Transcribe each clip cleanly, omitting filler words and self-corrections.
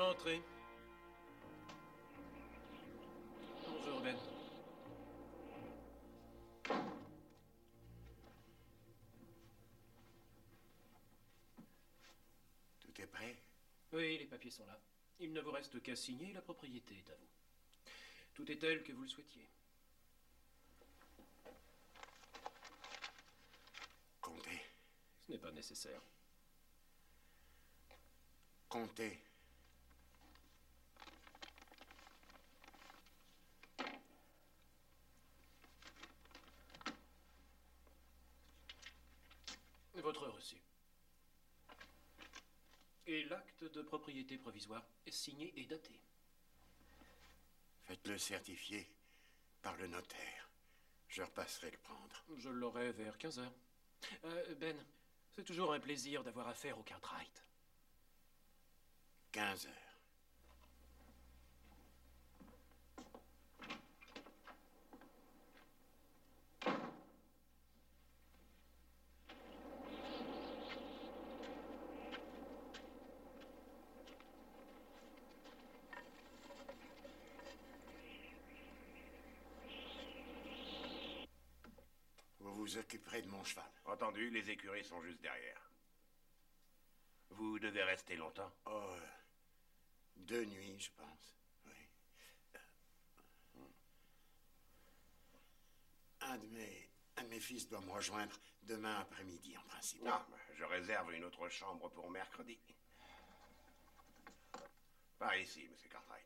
Entrez. Bonjour, Ben. Tout est prêt? Oui, les papiers sont là. Il ne vous reste qu'à signer, la propriété est à vous. Tout est tel que vous le souhaitiez. Comptez. Ce n'est pas nécessaire. Comptez. Votre reçu. Et l'acte de propriété provisoire est signé et daté. Faites-le certifier par le notaire. Je repasserai le prendre. Je l'aurai vers 15 heures. Ben, c'est toujours un plaisir d'avoir affaire au Cartwright. 15 heures. Vous vous occuperez de mon cheval. Entendu, les écuries sont juste derrière. Vous devez rester longtemps? Oh, 2 nuits, je pense. Oui. Un de mes fils doit me rejoindre demain après-midi, en principe. Non, je réserve une autre chambre pour mercredi. Par ici, Monsieur Cartwright.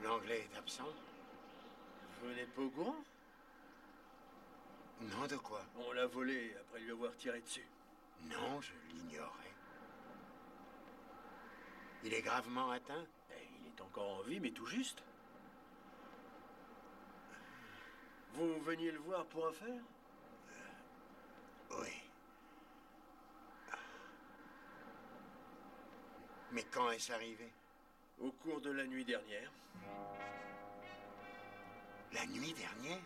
L'anglais est absent? Vous n'êtes pas au courant? Non, de quoi? On l'a volé après lui avoir tiré dessus. Non, je l'ignorais. Il est gravement atteint? Il est encore en vie, mais tout juste. Vous veniez le voir pour affaire? Oui. Mais quand est-ce arrivé? Au cours de la nuit dernière. La nuit dernière?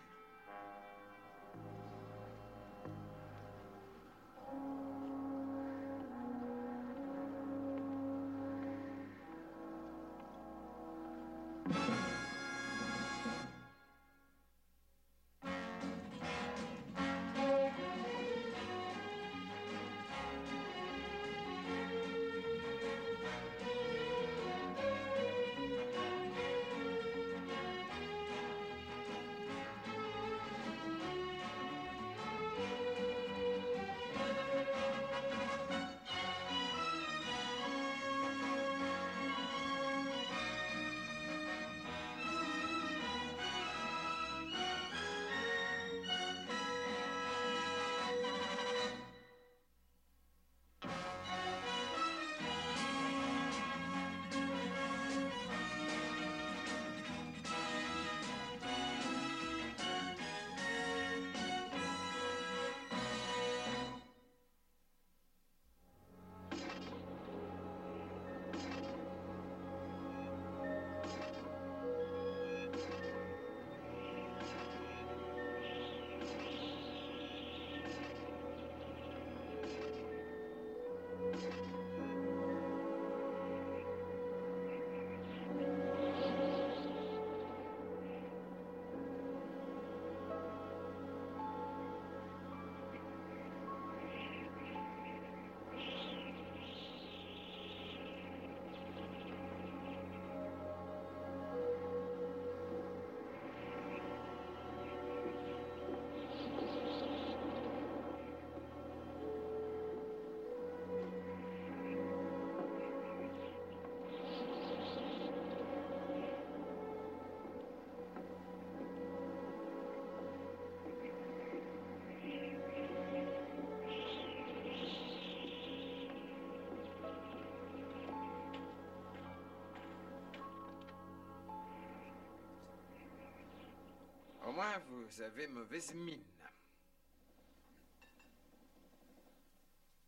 moins, vous avez mauvaise mine.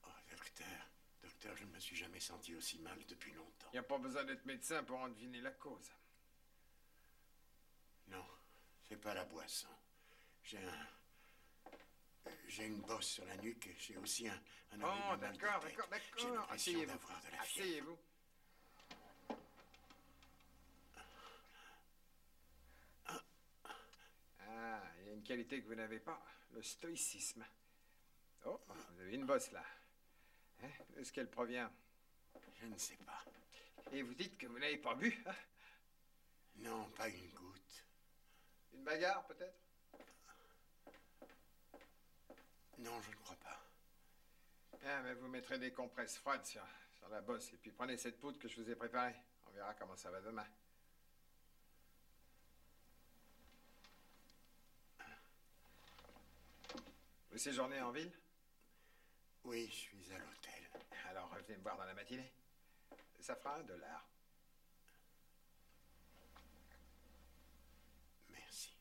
Oh, docteur, je ne me suis jamais senti aussi mal depuis longtemps. Il n'y a pas besoin d'être médecin pour en deviner la cause. Non, c'est pas la boisson. J'ai une bosse sur la nuque et j'ai aussi un Oh, horrible mal de d'accord. tête. J'ai l'impression Asseyez-vous. d'avoir de la fièvre. Asseyez-vous. Ah, il y a une qualité que vous n'avez pas, le stoïcisme. Oh, vous avez une bosse là. Hein? Est-ce qu'elle provient? Je ne sais pas. Et vous dites que vous n'avez pas bu, hein? Non, pas une goutte. Une bagarre peut-être? Non, je ne crois pas. Ah, mais vous mettrez des compresses froides sur la bosse et puis prenez cette poudre que je vous ai préparée. On verra comment ça va demain. Vous séjournez en ville? Oui, je suis à l'hôtel. Alors revenez me voir dans la matinée. Ça fera $1. Merci.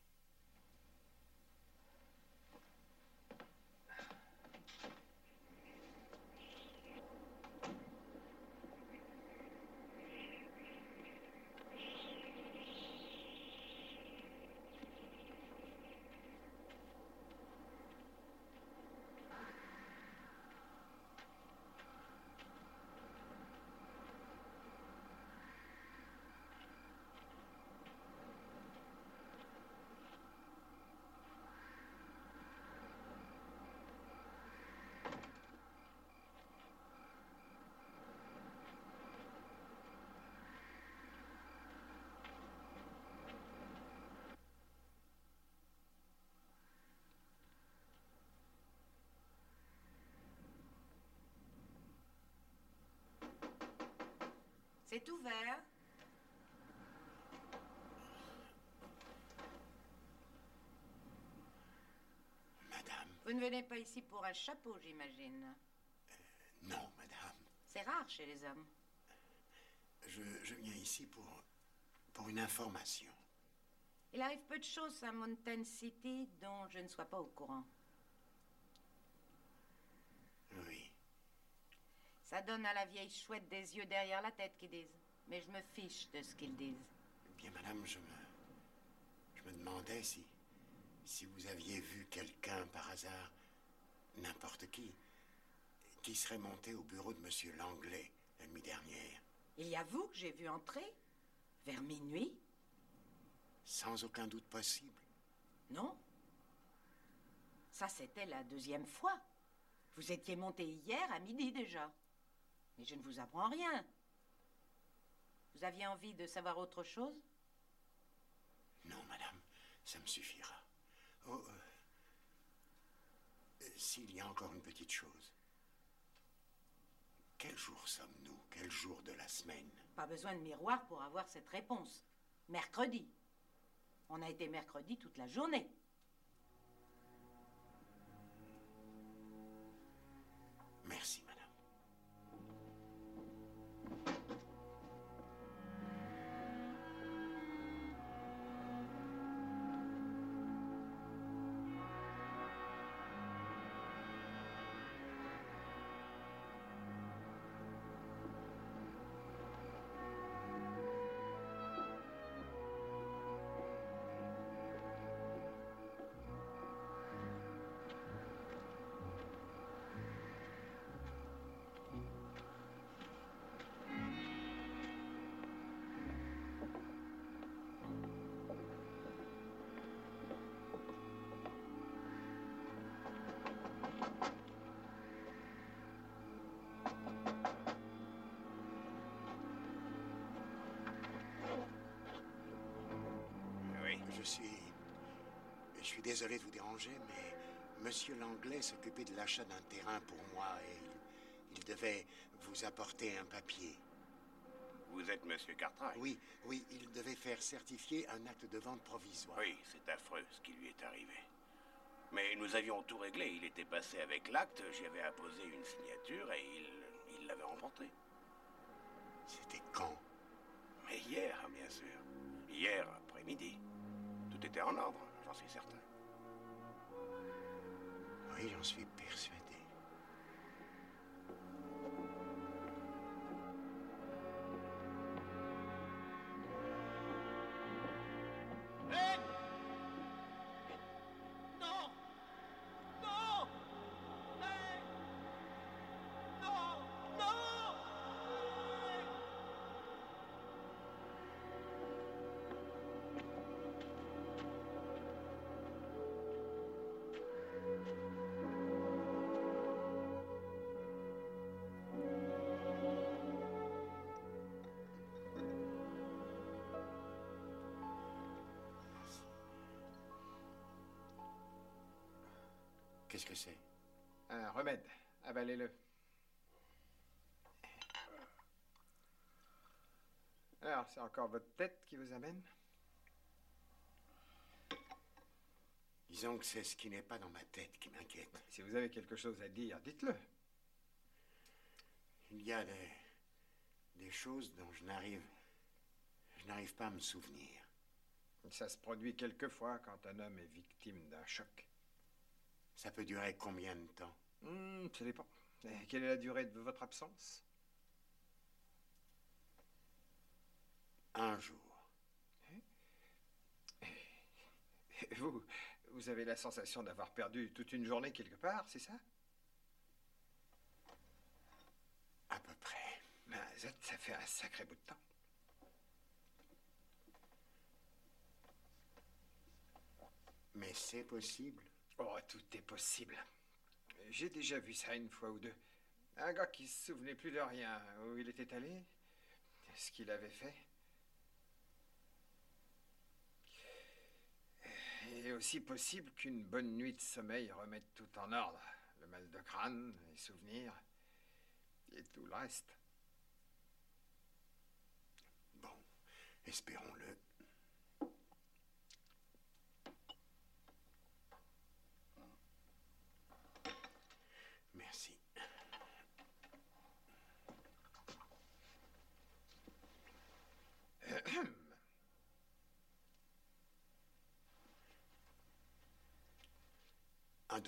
C'est ouvert. Madame. Vous ne venez pas ici pour un chapeau, j'imagine. Non, madame. C'est rare chez les hommes. Je viens ici pour une information. Il arrive peu de choses à Mountain City dont je ne sois pas au courant. Oui. Ça donne à la vieille chouette des yeux derrière la tête qu'ils disent. Mais je me fiche de ce qu'ils disent. Bien, madame, je me demandais si vous aviez vu quelqu'un par hasard, n'importe qui serait monté au bureau de Monsieur Langlais la nuit dernière. Il y a vous que j'ai vu entrer, vers minuit. Sans aucun doute possible. Non. Ça, c'était la 2e fois. Vous étiez monté hier à midi déjà. Mais je ne vous apprends rien. Vous aviez envie de savoir autre chose? Non, madame, ça me suffira. Oh, s'il y a encore une petite chose. Quel jour sommes-nous? Quel jour de la semaine? Pas besoin de miroir pour avoir cette réponse. Mercredi. On a été mercredi toute la journée. Merci, madame. Oui. Je suis désolé de vous déranger, mais Monsieur Langlais s'occupait de l'achat d'un terrain pour moi et il devait vous apporter un papier. Vous êtes Monsieur Cartwright? Oui, il devait faire certifier un acte de vente provisoire. Oui, c'est affreux ce qui lui est arrivé. Mais nous avions tout réglé. Il était passé avec l'acte, j'y avais apposé une signature et il l'avait remporté. C'était quand? Mais hier, bien sûr. Hier après-midi. Tout était en ordre. Je j'en suis certain. Oui, j'en suis persuadé. Hé! Non! Non! Hé! Non! Non! Hé! Qu'est-ce que c'est? Un remède. Avalez-le. Alors, c'est encore votre tête qui vous amène? Disons que c'est ce qui n'est pas dans ma tête qui m'inquiète. Si vous avez quelque chose à dire, dites-le. Il y a des choses dont je n'arrive pas à me souvenir. Ça se produit quelquefois quand un homme est victime d'un choc. Ça peut durer combien de temps? Ça dépend. Et quelle est la durée de votre absence? Un jour. Vous avez la sensation d'avoir perdu toute une journée quelque part, c'est ça? À peu près. Ben, ça fait un sacré bout de temps. Mais c'est possible. Oh, tout est possible. J'ai déjà vu ça une fois ou deux. Un gars qui se souvenait plus de rien, où il était allé, ce qu'il avait fait. Il est aussi possible qu'une bonne nuit de sommeil remette tout en ordre. Le mal de crâne, les souvenirs, et tout le reste. Bon, espérons-le. Merci. $1.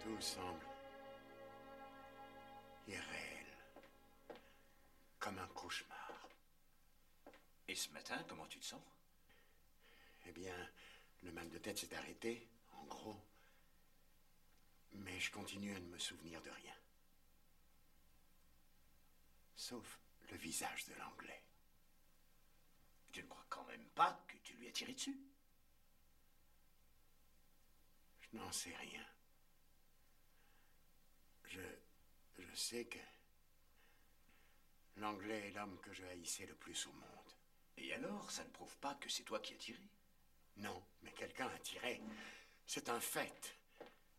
Tout semble irréel, comme un cauchemar. Et ce matin, comment tu te sens? Eh bien, le mal de tête s'est arrêté, en gros. Mais je continue à ne me souvenir de rien. Sauf le visage de l'Anglais. Tu ne crois quand même pas que tu lui as tiré dessus? Je n'en sais rien. Je sais que l'Anglais est l'homme que je haïssais le plus au monde. Et alors, ça ne prouve pas que c'est toi qui as tiré? Non, mais quelqu'un a tiré. C'est un fait.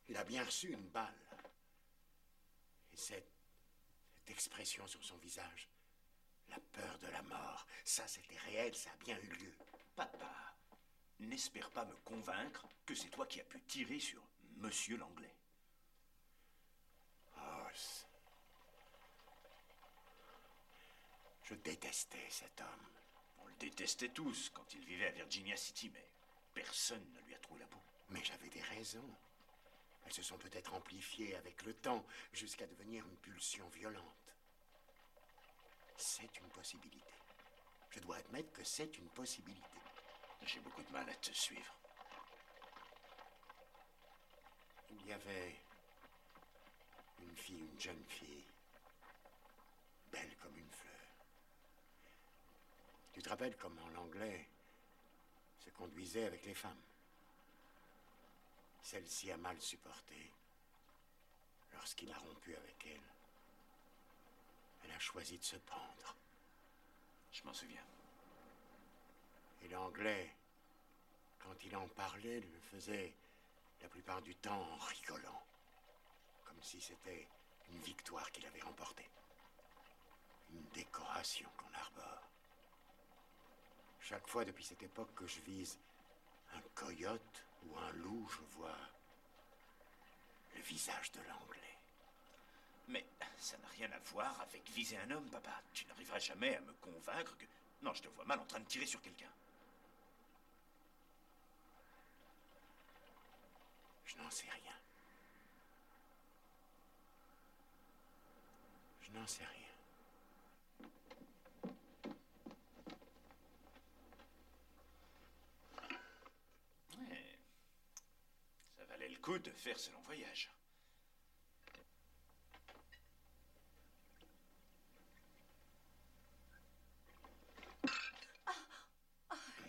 Il a bien reçu une balle. Et cette expression sur son visage, la peur de la mort, ça c'était réel, ça a bien eu lieu. Papa, n'espère pas me convaincre que c'est toi qui as pu tirer sur Monsieur l'Anglais. Oh, je détestais cet homme. On le détestait tous quand il vivait à Virginia City, mais personne ne lui a trouvé la peau. Mais j'avais des raisons. Elles se sont peut-être amplifiées avec le temps, jusqu'à devenir une pulsion violente. C'est une possibilité. Je dois admettre que c'est une possibilité. J'ai beaucoup de mal à te suivre. Il y avait une fille, une jeune fille, belle comme une fleur. Tu te rappelles comment l'Anglais se conduisait avec les femmes? Celle-ci a mal supporté. Lorsqu'il a rompu avec elle, elle a choisi de se pendre. Je m'en souviens. Et l'Anglais, quand il en parlait, le faisait la plupart du temps en rigolant, comme si c'était une victoire qu'il avait remportée. Une décoration qu'on arbore. Chaque fois depuis cette époque que je vise un coyote ou un loup, je vois le visage de l'Anglais. Mais ça n'a rien à voir avec viser un homme, papa. Tu n'arriveras jamais à me convaincre que... Non, je te vois mal en train de tirer sur quelqu'un. Je n'en sais rien. Je n'en sais rien. Ouais. Ça valait le coup de faire ce long voyage.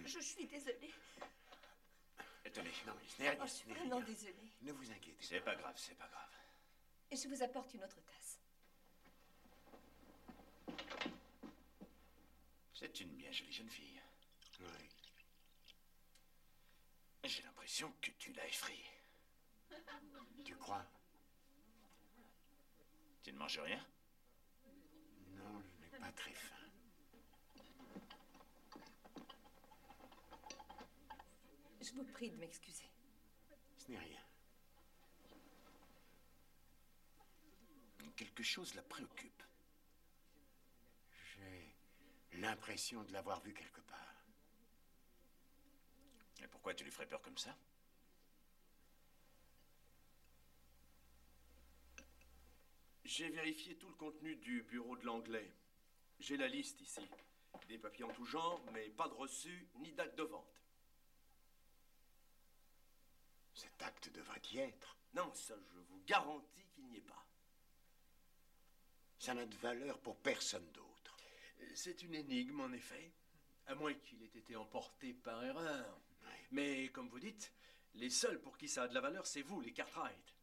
Je suis désolée. Tenez. Non, ce n'est rien, Oh, je ce suis n'est vraiment rien. désolée. Ne vous inquiétez C'est pas. pas grave, c'est pas grave. Et je vous apporte une autre tasse. C'est une bien jolie jeune fille. Oui. J'ai l'impression que tu l'as effrayée. Tu crois? Tu ne manges rien? Non, je n'ai pas très faim. Je vous prie de m'excuser. Ce n'est rien. Quelque chose la préoccupe. J'ai l'impression de l'avoir vu quelque part. Et pourquoi tu lui ferais peur comme ça? J'ai vérifié tout le contenu du bureau de l'Anglais. J'ai la liste ici. Des papiers en tout genre, mais pas de reçu ni date de vente. Cet acte devrait y être. Non, ça, je vous garantis qu'il n'y est pas. Ça n'a de valeur pour personne d'autre. C'est une énigme, en effet. À moins qu'il ait été emporté par erreur. Oui. Mais, comme vous dites, les seuls pour qui ça a de la valeur, c'est vous, les Cartwright.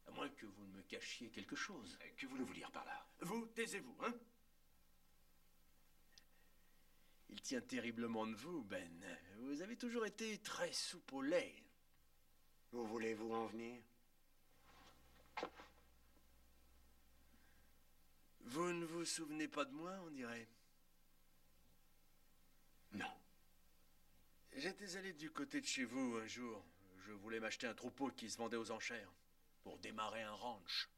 À moins que vous ne me cachiez quelque chose. Que voulez-vous dire par là? Vous, taisez-vous, hein? Il tient terriblement de vous, Ben. Vous avez toujours été très soupe au lait. Où voulez-vous en venir? Vous ne vous souvenez pas de moi, on dirait? Non. J'étais allé du côté de chez vous un jour. Je voulais m'acheter un troupeau qui se vendait aux enchères pour démarrer un ranch.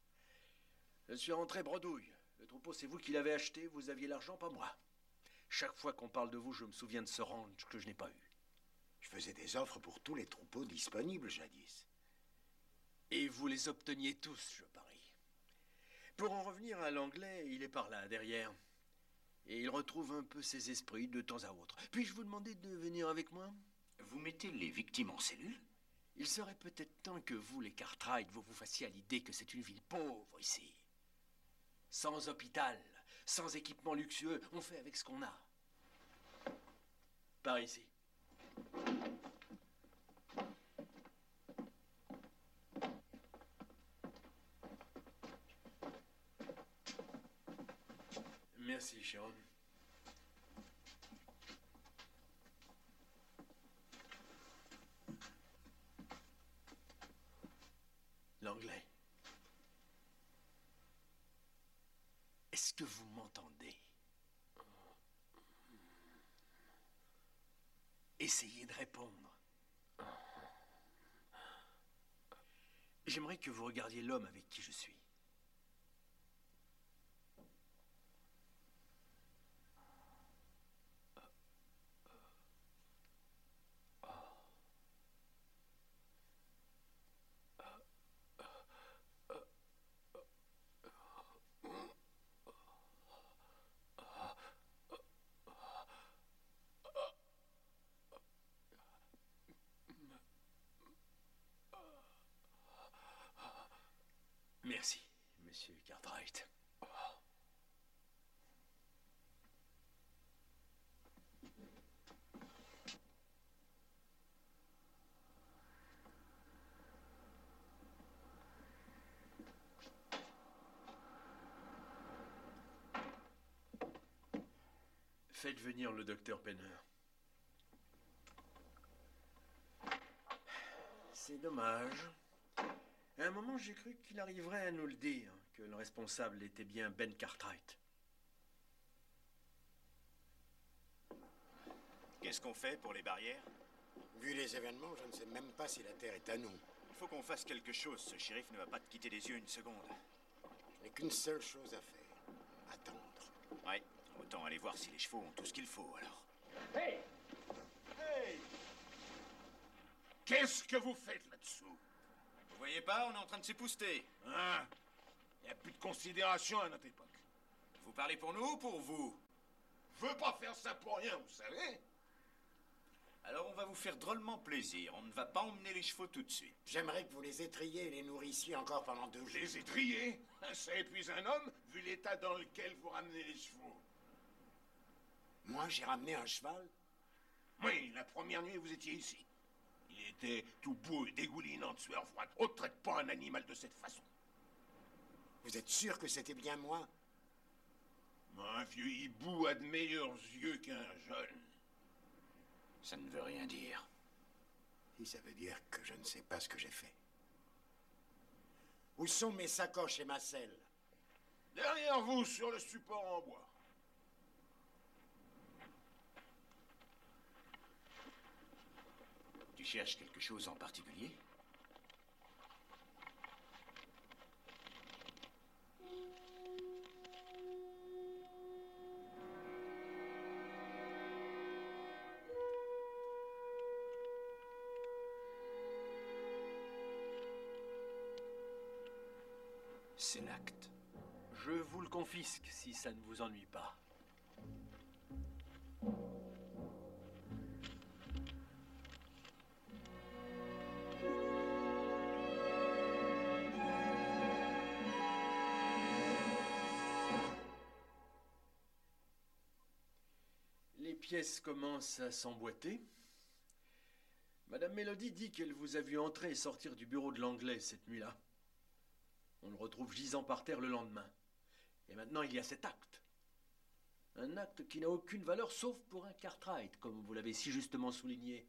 Je suis rentré bredouille. Le troupeau, c'est vous qui l'avez acheté, vous aviez l'argent, pas moi. Chaque fois qu'on parle de vous, je me souviens de ce ranch que je n'ai pas eu. Je faisais des offres pour tous les troupeaux disponibles jadis. Et vous les obteniez tous, je parie. Pour en revenir à l'Anglais, il est par là, derrière. Et il retrouve un peu ses esprits de temps à autre. Puis-je vous demander de venir avec moi? Vous mettez les victimes en cellule? Il serait peut-être temps que vous, les Cartwright, vous vous fassiez à l'idée que c'est une ville pauvre ici. Sans hôpital, sans équipement luxueux, on fait avec ce qu'on a. Par ici. Merci, Sharon. L'anglais. Est-ce que vous m'entendez? Essayez de répondre. J'aimerais que vous regardiez l'homme avec qui je suis. Merci, monsieur Cartwright. Faites venir le docteur Penner. C'est dommage. À un moment, j'ai cru qu'il arriverait à nous le dire, que le responsable était bien Ben Cartwright. Qu'est-ce qu'on fait pour les barrières? Vu les événements, je ne sais même pas si la Terre est à nous. Il faut qu'on fasse quelque chose. Ce shérif ne va pas te quitter des yeux une seconde. Je n'ai qu'une seule chose à faire. Attendre. Ouais, autant aller voir si les chevaux ont tout ce qu'il faut, alors. Hey! Hey! Qu'est-ce que vous faites là-dessous? Vous voyez pas, on est en train de s'épouster. Hein? Il n'y a plus de considération à notre époque. Vous parlez pour nous ou pour vous? Je veux pas faire ça pour rien, vous savez? Alors on va vous faire drôlement plaisir. On ne va pas emmener les chevaux tout de suite. J'aimerais que vous les étriez et les nourrissiez encore pendant 2 jours. Les étrier? Ça épuise un homme, vu l'état dans lequel vous ramenez les chevaux. Moi, j'ai ramené un cheval? Oui, la première nuit, vous étiez ici. Il était tout beau et dégoulinant de sueur froide. On ne traite pas un animal de cette façon. Vous êtes sûr que c'était bien moi? Un vieux hibou a de meilleurs yeux qu'un jeune. Ça ne veut rien dire. Si ça veut dire que je ne sais pas ce que j'ai fait. Où sont mes sacoches et ma selle? Derrière vous, sur le support en bois. Tu cherches quelque chose en particulier? C'est l'acte. Je vous le confisque si ça ne vous ennuie pas. Les pièces commencent à s'emboîter. Madame Mélodie dit qu'elle vous a vu entrer et sortir du bureau de l'anglais cette nuit-là. On le retrouve gisant par terre le lendemain. Et maintenant, il y a cet acte. Un acte qui n'a aucune valeur sauf pour un Cartwright, comme vous l'avez si justement souligné.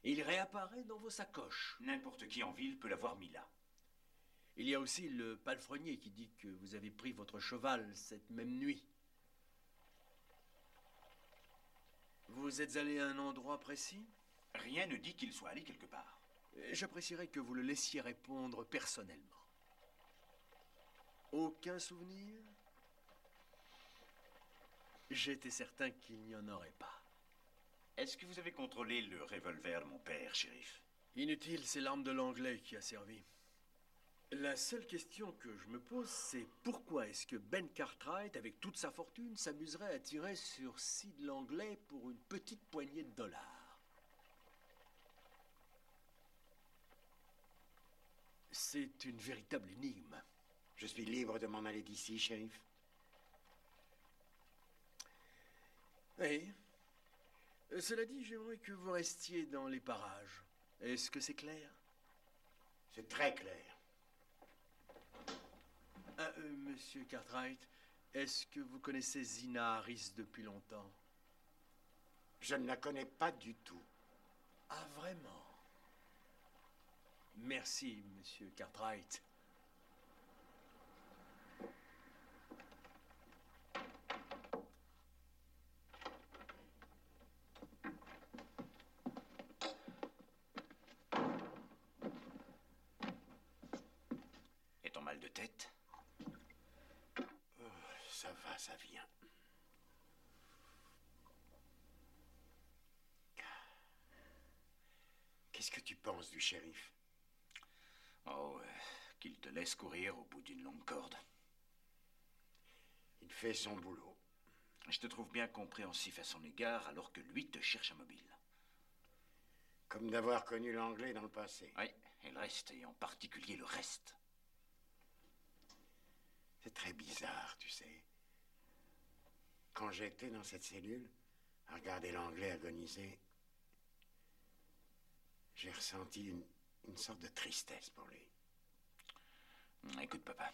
Et il réapparaît dans vos sacoches. N'importe qui en ville peut l'avoir mis là. Il y a aussi le palefrenier qui dit que vous avez pris votre cheval cette même nuit. Vous êtes allé à un endroit précis? Rien ne dit qu'il soit allé quelque part. J'apprécierais que vous le laissiez répondre personnellement. Aucun souvenir? J'étais certain qu'il n'y en aurait pas. Est-ce que vous avez contrôlé le revolver de mon père, shérif? Inutile, c'est l'arme de l'anglais qui a servi. La seule question que je me pose, c'est pourquoi est-ce que Ben Cartwright, avec toute sa fortune, s'amuserait à tirer sur Sid l'anglais pour une petite poignée de dollars? C'est une véritable énigme. Je suis libre de m'en aller d'ici, shérif. Oui. Cela dit, j'aimerais que vous restiez dans les parages. Est-ce que c'est clair? C'est très clair. Monsieur Cartwright, Est-ce que vous connaissez Zina Harris depuis longtemps? Je ne la connais pas du tout. Ah, vraiment? Merci, monsieur Cartwright. Et ton mal de tête? Ça va, ça vient. Qu'est-ce que tu penses du shérif? Oh, qu'il te laisse courir au bout d'une longue corde. Il fait son boulot. Je te trouve bien compréhensif à son égard alors que lui te cherche un mobile. Comme d'avoir connu l'anglais dans le passé. Oui, et le reste, et en particulier le reste. C'est très bizarre, tu sais. Quand j'étais dans cette cellule, à regarder l'anglais agoniser, j'ai ressenti une sorte de tristesse pour lui. Écoute, papa,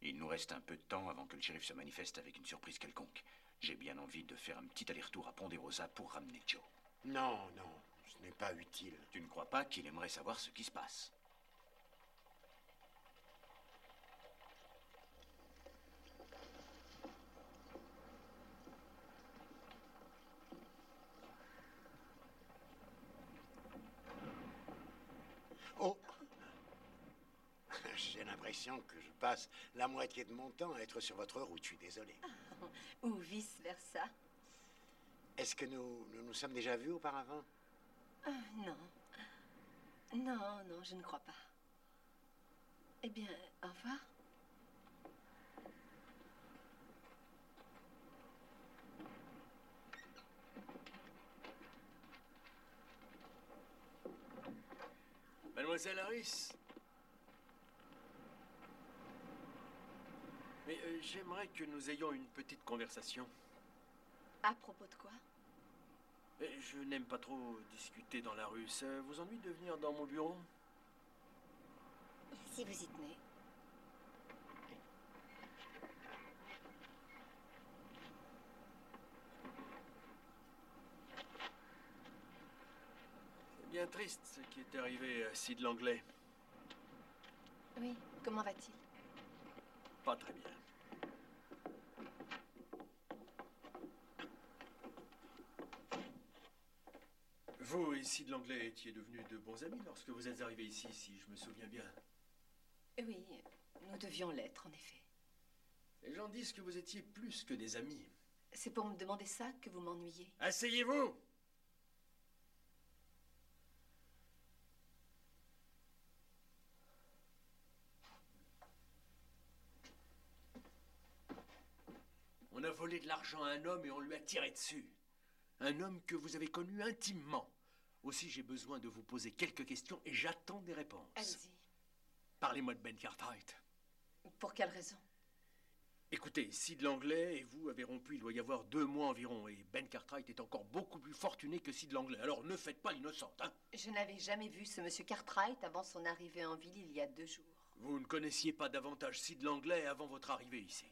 il nous reste un peu de temps avant que le shérif se manifeste avec une surprise quelconque. J'ai bien envie de faire un petit aller-retour à Ponderosa pour ramener Joe. Non, non, ce n'est pas utile. Tu ne crois pas qu'il aimerait savoir ce qui se passe? Oh! J'ai l'impression que je passe la moitié de mon temps à être sur votre route, je suis désolé. Ou vice-versa. Est-ce que nous sommes déjà vus auparavant? Non. Non, non, je ne crois pas. Eh bien, au revoir. Mademoiselle Harris. Mais j'aimerais que nous ayons une petite conversation. À propos de quoi? Je n'aime pas trop discuter dans la rue. Ça vous ennuie de venir dans mon bureau? Si vous y tenez. C'est bien triste ce qui est arrivé à Sid Langlais. Oui, comment va-t-il? Pas très bien. Vous et Sid Langlais étiez devenus de bons amis lorsque vous êtes arrivés ici, si je me souviens bien. Oui, nous devions l'être, en effet. Les gens disent que vous étiez plus que des amis. C'est pour me demander ça que vous m'ennuyez. Asseyez-vous! On a volé de l'argent à un homme et on lui a tiré dessus. Un homme que vous avez connu intimement. Aussi, j'ai besoin de vous poser quelques questions et j'attends des réponses. Allez-y. Parlez-moi de Ben Cartwright. Pour quelle raison? Écoutez, Sid Langlais et vous avez rompu il doit y avoir 2 mois environ, et Ben Cartwright est encore beaucoup plus fortuné que Sid Langlais. Alors ne faites pas l'innocente, hein? Je n'avais jamais vu ce monsieur Cartwright avant son arrivée en ville il y a 2 jours. Vous ne connaissiez pas davantage Sid Langlais avant votre arrivée ici.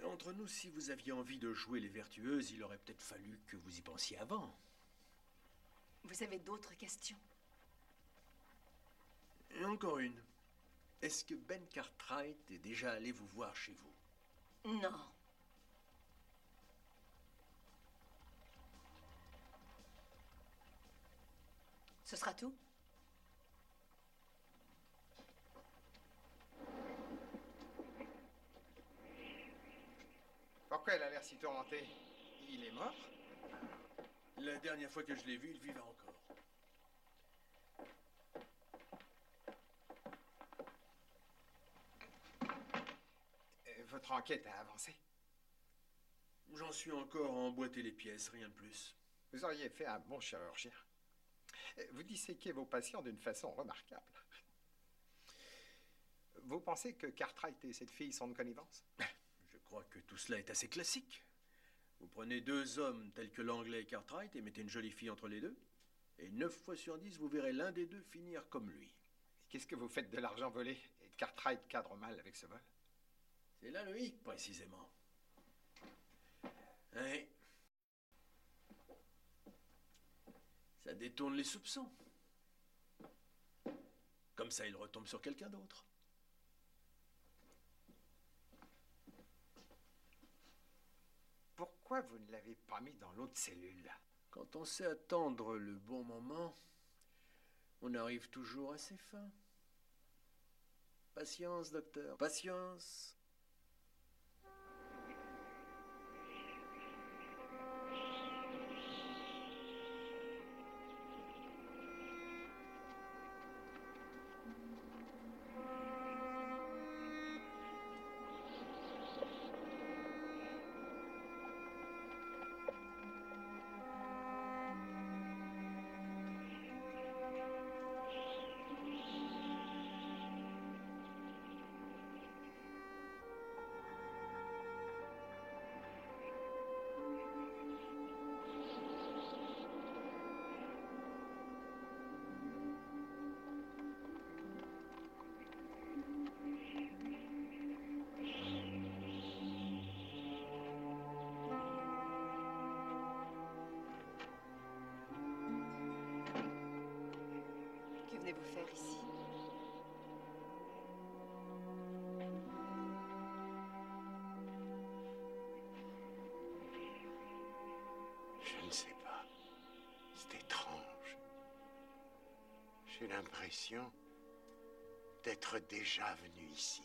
Entre nous, si vous aviez envie de jouer les vertueuses, il aurait peut-être fallu que vous y pensiez avant. Vous avez d'autres questions? Et encore une. Est-ce que Ben Cartwright est déjà allé vous voir chez vous? Non. Ce sera tout? Pourquoi elle a l'air si tourmentée? Il est mort? La dernière fois que je l'ai vu, il vivait encore. Votre enquête a avancé? J'en suis encore à emboîter les pièces, rien de plus. Vous auriez fait un bon chirurgien. Vous disséquez vos patients d'une façon remarquable. Vous pensez que Cartwright et cette fille sont de connivence? Je crois que tout cela est assez classique. Vous prenez deux hommes tels que l'anglais et Cartwright et mettez une jolie fille entre les deux, et 9 fois sur 10, vous verrez l'un des deux finir comme lui. Qu'est-ce que vous faites de l'argent volé? Et Cartwright cadre mal avec ce vol? C'est là le hic, précisément. Hein? Ça détourne les soupçons. Comme ça, il retombe sur quelqu'un d'autre. Pourquoi vous ne l'avez pas mis dans l'autre cellule? Quand on sait attendre le bon moment, on arrive toujours à ses fins. Patience, docteur, patience. Que venez-vous faire ici? Je ne sais pas. C'est étrange. J'ai l'impression d'être déjà venu ici.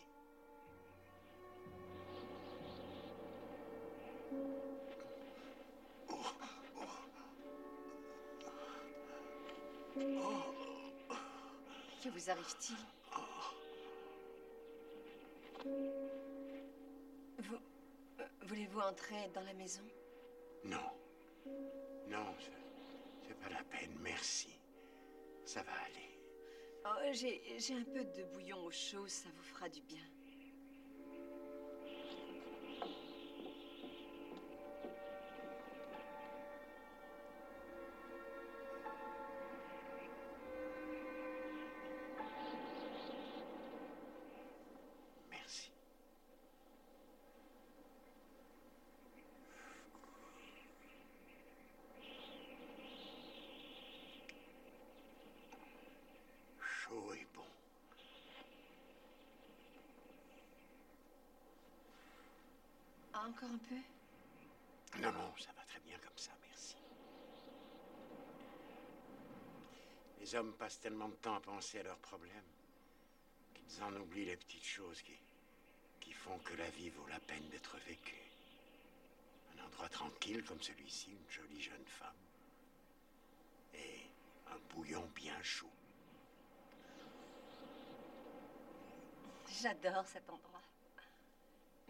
Que vous arrive-t-il? Voulez-vous entrer dans la maison? Non. Non, c'est pas la peine, merci. Ça va aller. Oh, j'ai un peu de bouillon au chaud, ça vous fera du bien. Merci. Chaud et bon. Ah, encore un peu? Non, non, ça va très bien comme ça, merci. Les hommes passent tellement de temps à penser à leurs problèmes qu'ils en oublient les petites choses qui font que la vie vaut la peine d'être vécue. Un endroit tranquille comme celui-ci, une jolie jeune femme. Et un bouillon bien chaud. J'adore cet endroit.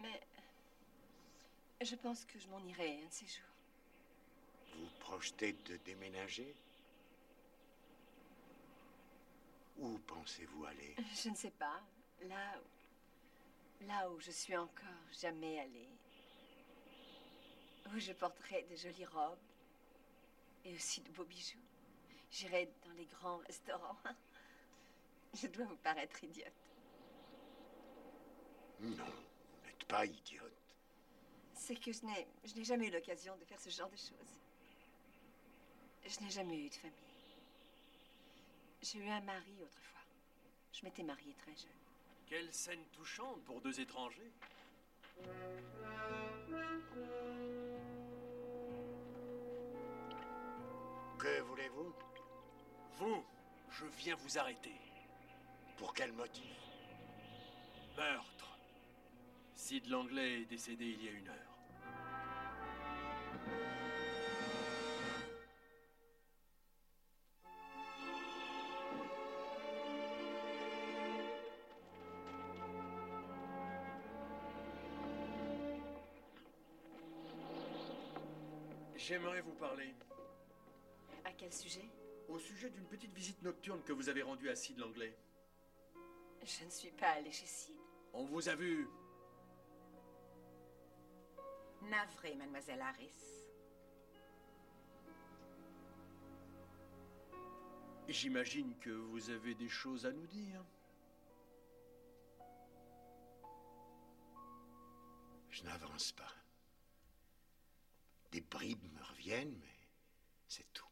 Mais je pense que je m'en irai un de ces jours. Vous projetez de déménager? Où pensez-vous aller? Je ne sais pas. Là où je suis encore jamais allée. Où je porterai de jolies robes. Et aussi de beaux bijoux. J'irai dans les grands restaurants. Je dois vous paraître idiote. Non, vous n'êtes pas idiote. C'est que je n'ai jamais eu l'occasion de faire ce genre de choses. Je n'ai jamais eu de famille. J'ai eu un mari autrefois. Je m'étais mariée très jeune. Quelle scène touchante pour deux étrangers. Que voulez-vous? Vous, je viens vous arrêter. Pour quel motif? Meurtre. Sid Langlais est décédé il y a 1 heure. J'aimerais vous parler À quel sujet? au sujet d'une petite visite nocturne que vous avez rendue à Sid Langlais. Je ne suis pas allée chez Sid. On vous a vu. Navrée, mademoiselle Harris. J'imagine que vous avez des choses à nous dire. Je n'avance pas. Des bribes me reviennent, mais c'est tout.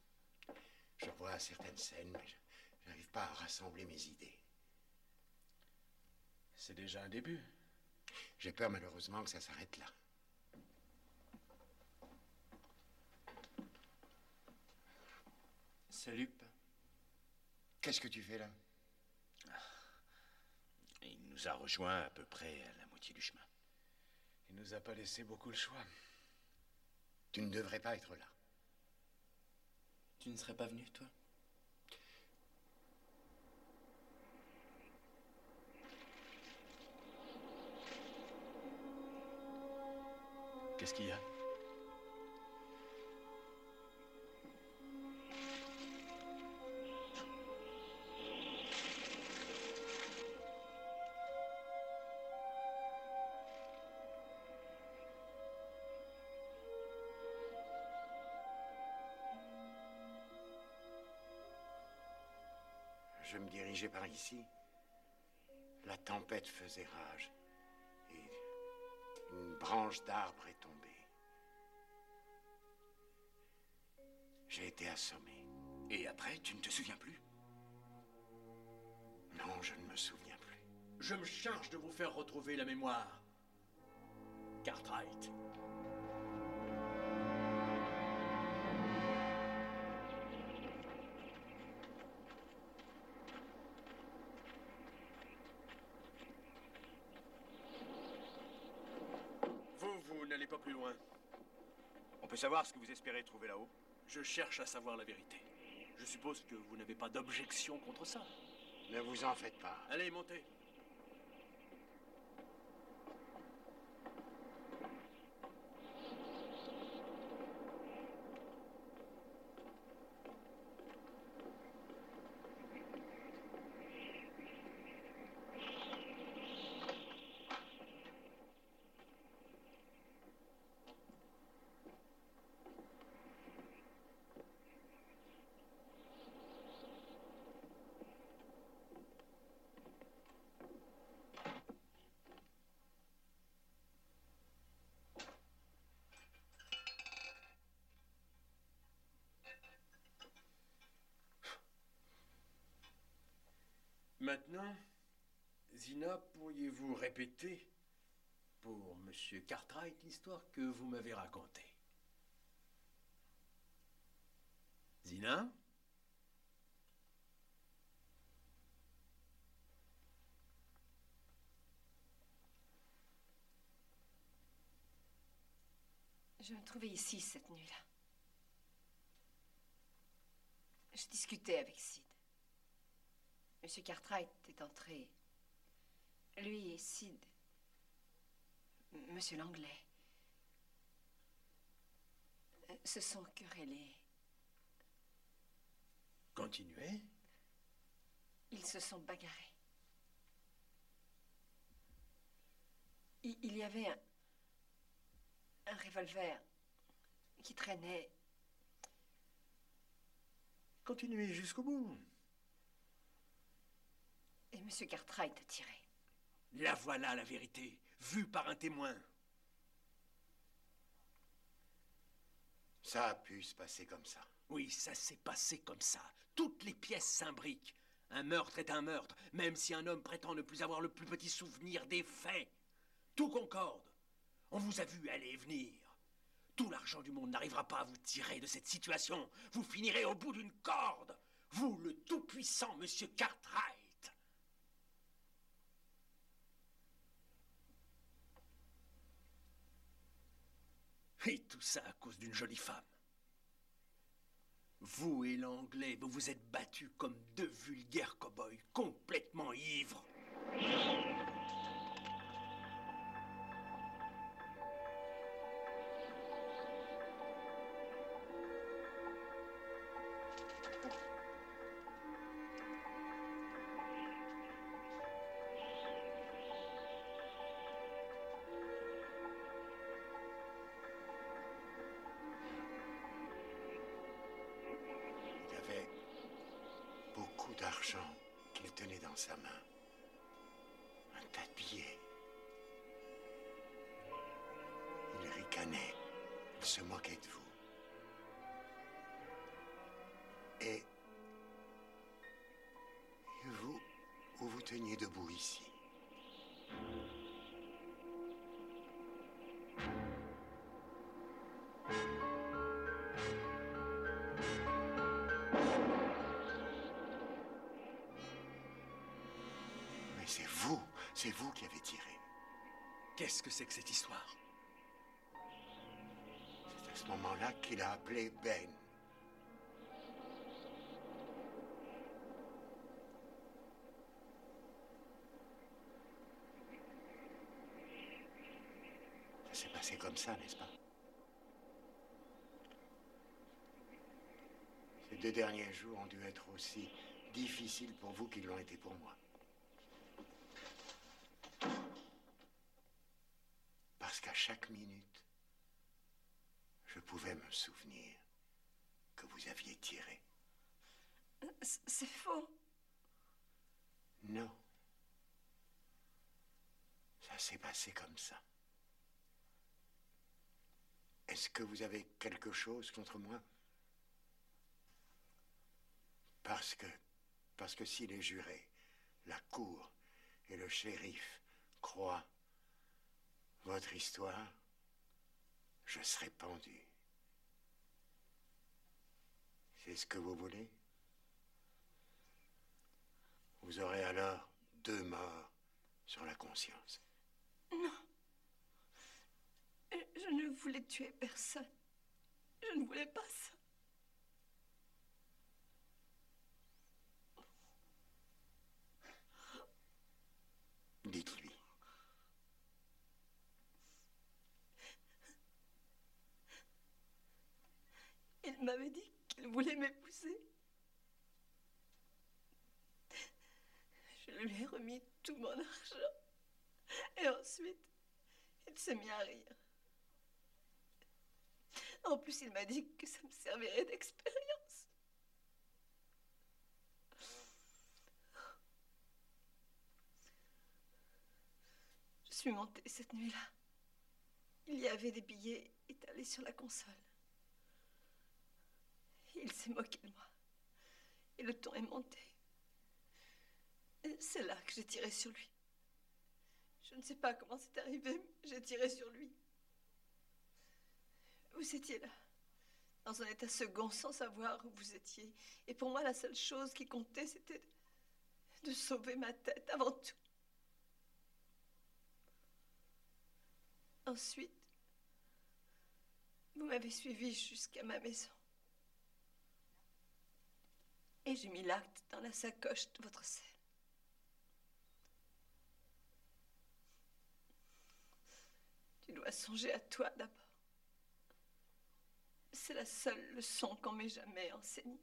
Je vois certaines scènes, mais je n'arrive pas à rassembler mes idées. C'est déjà un début. J'ai peur malheureusement que ça s'arrête là. Salut. Qu'est-ce que tu fais là? Il nous a rejoints à peu près à la moitié du chemin. Il nous a pas laissé beaucoup le choix. Tu ne devrais pas être là. Tu ne serais pas venu, toi? Qu'est-ce qu'il y a? Je me dirigeais par ici. La tempête faisait rage. Et une branche d'arbre est tombée. J'ai été assommé. Et après, tu ne te souviens plus? Non, je ne me souviens plus. Je me charge de vous faire retrouver la mémoire. Cartwright. Vous n'allez pas plus loin. On peut savoir ce que vous espérez trouver là-haut? Je cherche à savoir la vérité. Je suppose que vous n'avez pas d'objection contre ça. Ne vous en faites pas. Allez, montez. Maintenant, Zina, pourriez-vous répéter pour Monsieur Cartwright l'histoire que vous m'avez racontée? Zina? Je me trouvais ici cette nuit-là. Je discutais avec Sid. Monsieur Cartwright est entré. Lui et Sid. Monsieur Langlais. Se sont querellés. Continuez. Ils se sont bagarrés. Il y avait un revolver qui traînait. Continuez jusqu'au bout. Et Monsieur Cartwright a tiré. La voilà la vérité, vue par un témoin. Ça a pu se passer comme ça. Oui, ça s'est passé comme ça. Toutes les pièces s'imbriquent. Un meurtre est un meurtre, même si un homme prétend ne plus avoir le plus petit souvenir des faits. Tout concorde. On vous a vu aller et venir. Tout l'argent du monde n'arrivera pas à vous tirer de cette situation. Vous finirez au bout d'une corde. Vous, le tout-puissant Monsieur Cartwright. Et tout ça à cause d'une jolie femme. Vous et l'Anglais, vous vous êtes battus comme deux vulgaires cow-boys, complètement ivres. d'argent qu'il tenait dans sa main. Un tas de billets. Il ricanait, il se moquait de vous. Et vous teniez debout ici. Mais c'est vous qui avez tiré. Qu'est-ce que c'est que cette histoire? C'est à ce moment-là qu'il a appelé Ben. Ça s'est passé comme ça, n'est-ce pas? Ces 2 derniers jours ont dû être aussi difficiles pour vous qu'ils l'ont été pour moi. Parce qu'à chaque minute, je pouvais me souvenir que vous aviez tiré. C'est faux. Non. Ça s'est passé comme ça. Est-ce que vous avez quelque chose contre moi? Parce que si les jurés, la cour et le shérif croient votre histoire, je serai pendu. C'est ce que vous voulez? Vous aurez alors 2 morts sur la conscience. Non. Je ne voulais tuer personne. Je ne voulais pas ça. Dites-lui. Il m'avait dit qu'il voulait m'épouser. Je lui ai remis tout mon argent. Et ensuite, il s'est mis à rire. En plus, il m'a dit que ça me servirait d'expérience. Je suis montée cette nuit-là. Il y avait des billets étalés sur la console. Il s'est moqué de moi. Et le ton est monté. Et c'est là que j'ai tiré sur lui. Je ne sais pas comment c'est arrivé, mais j'ai tiré sur lui. Vous étiez là, dans un état second, sans savoir où vous étiez. Et pour moi, la seule chose qui comptait, c'était de sauver ma tête avant tout. Ensuite, vous m'avez suivi jusqu'à ma maison. Et j'ai mis l'acte dans la sacoche de votre selle. Tu dois songer à toi d'abord. C'est la seule leçon qu'on m'ait jamais enseignée.